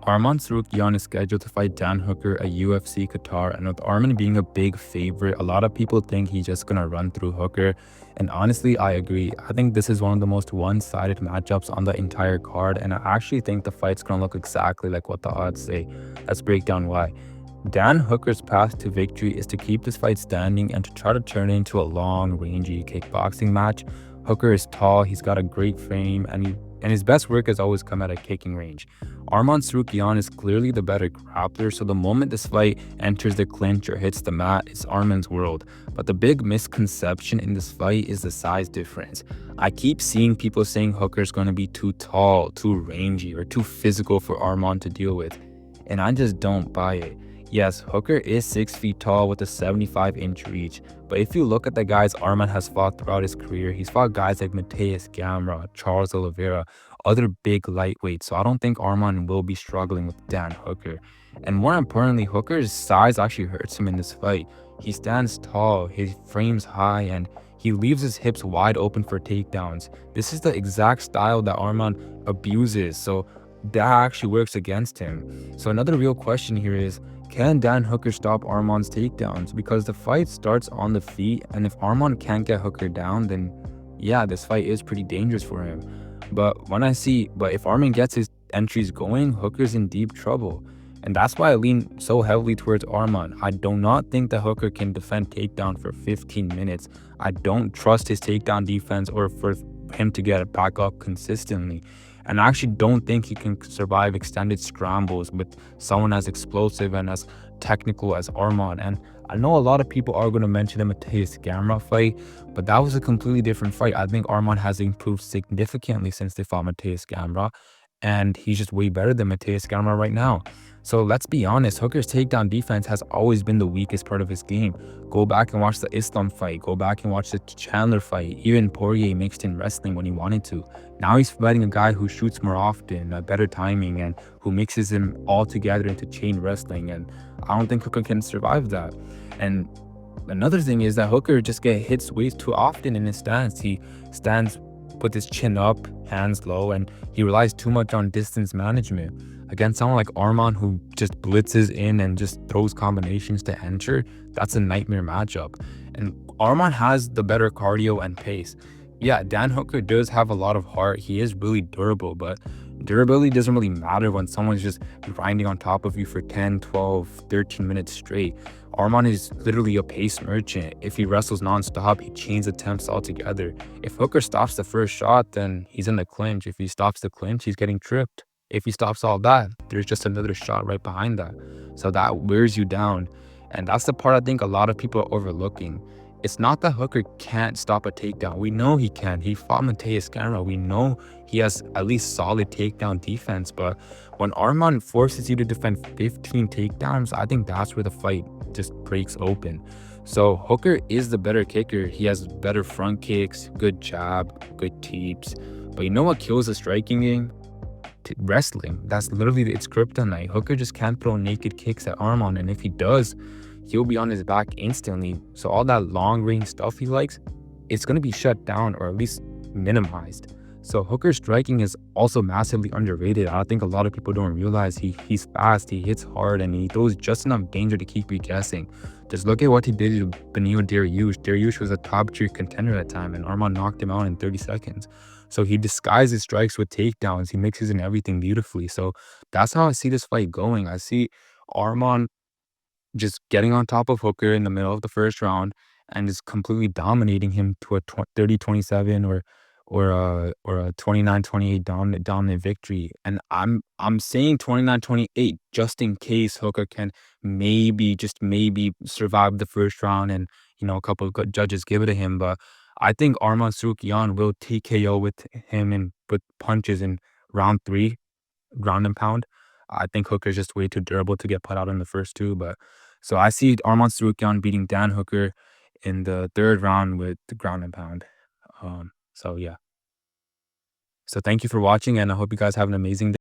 Arman Tsarukyan is scheduled to fight Dan Hooker at UFC Qatar, and with Arman being a big favorite, a lot of people think he's just gonna run through Hooker. And honestly, I agree. I think this is one of the most one-sided matchups on the entire card, and I actually think the fight's gonna look exactly like what the odds say. Let's break down why. Dan Hooker's path to victory is to keep this fight standing and to try to turn it into a long, rangy kickboxing match. Hooker is tall, he's got a great frame, and his best work has always come at a kicking range. Arman Tsarukyan is clearly the better grappler, so the moment this fight enters the clinch or hits the mat, it's Arman's world. But the big misconception in this fight is the size difference. I keep seeing people saying Hooker's going to be too tall, too rangy, or too physical for Arman to deal with, and I just don't buy it. Yes, Hooker is 6 feet tall with a 75-inch reach, but if you look at the guys Arman has fought throughout his career, he's fought guys like Mateus Gamrot, Charles Oliveira, other big lightweights, so I don't think Arman will be struggling with Dan Hooker. And more importantly, Hooker's size actually hurts him in this fight. He stands tall, his frame's high, and he leaves his hips wide open for takedowns. This is the exact style that Arman abuses, so that actually works against him. So another real question here is, can Dan Hooker stop Arman's takedowns? Because the fight starts on the feet, and if Arman can't get Hooker down, then yeah, this fight is pretty dangerous for him. But if Arman gets his entries going, Hooker's in deep trouble. And that's why I lean so heavily towards Arman. I do not think that Hooker can defend takedown for 15 minutes. I don't trust his takedown defense or for him to get it back up consistently. And I actually don't think he can survive extended scrambles with someone as explosive and as technical as Arman. And I know a lot of people are going to mention the Mateus Gamrot fight, but that was a completely different fight. I think Arman has improved significantly since they fought Mateus Gamrot, and he's just way better than Mateus Gamrot right now. So let's be honest, Hooker's takedown defense has always been the weakest part of his game. Go back and watch the Islam fight. Go back and watch the Chandler fight. Even Poirier mixed in wrestling when he wanted to. Now he's fighting a guy who shoots more often, better timing, and who mixes him all together into chain wrestling. And I don't think Hooker can survive that. And another thing is that Hooker just gets hits way too often in his stance. He stands with his chin up, hands low, and he relies too much on distance management. Against someone like Arman, who just blitzes in and just throws combinations to enter, that's a nightmare matchup. And Arman has the better cardio and pace. Yeah, Dan Hooker does have a lot of heart. He is really durable, but durability doesn't really matter when someone's just grinding on top of you for 10, 12, 13 minutes straight. Arman is literally a pace merchant. If he wrestles nonstop, he chains attempts altogether. If Hooker stops the first shot, then he's in the clinch. If he stops the clinch, he's getting tripped. If he stops all that, there's just another shot right behind that. So that wears you down. And that's the part I think a lot of people are overlooking. It's not that Hooker can't stop a takedown. We know he can. He fought Mateus Gamrot. We know he has at least solid takedown defense. But when Arman forces you to defend 15 takedowns, I think that's where the fight just breaks open. So Hooker is the better kicker. He has better front kicks, good jab, good teeps. But you know what kills the striking game? Wrestling. That's literally its kryptonite. Hooker just can't throw naked kicks at Arman, and if he does, he'll be on his back instantly. So all that long range stuff he likes, it's going to be shut down or at least minimized. So Hooker's striking is also massively underrated. I think a lot of people don't realize he's fast, he hits hard, and he throws just enough danger to keep you guessing. Just look at what he did to Beneil Dariush. Dariush was a top tier contender at that time, and Arman knocked him out in 30 seconds. So he disguises strikes with takedowns. He mixes in everything beautifully. So that's how I see this fight going. I see Arman just getting on top of Hooker in the middle of the first round and just completely dominating him to a 30-27 or a 29-28 dominant victory. And I'm saying 29-28 just in case Hooker can maybe survive the first round and a couple of good judges give it to him. But I think Arman Tsarukyan will TKO with him and with punches in round 3, ground and pound. I think Hooker's just way too durable to get put out in the first two. But so I see Arman Tsarukyan beating Dan Hooker in the 3rd round with the ground and pound. So yeah. So thank you for watching, and I hope you guys have an amazing day.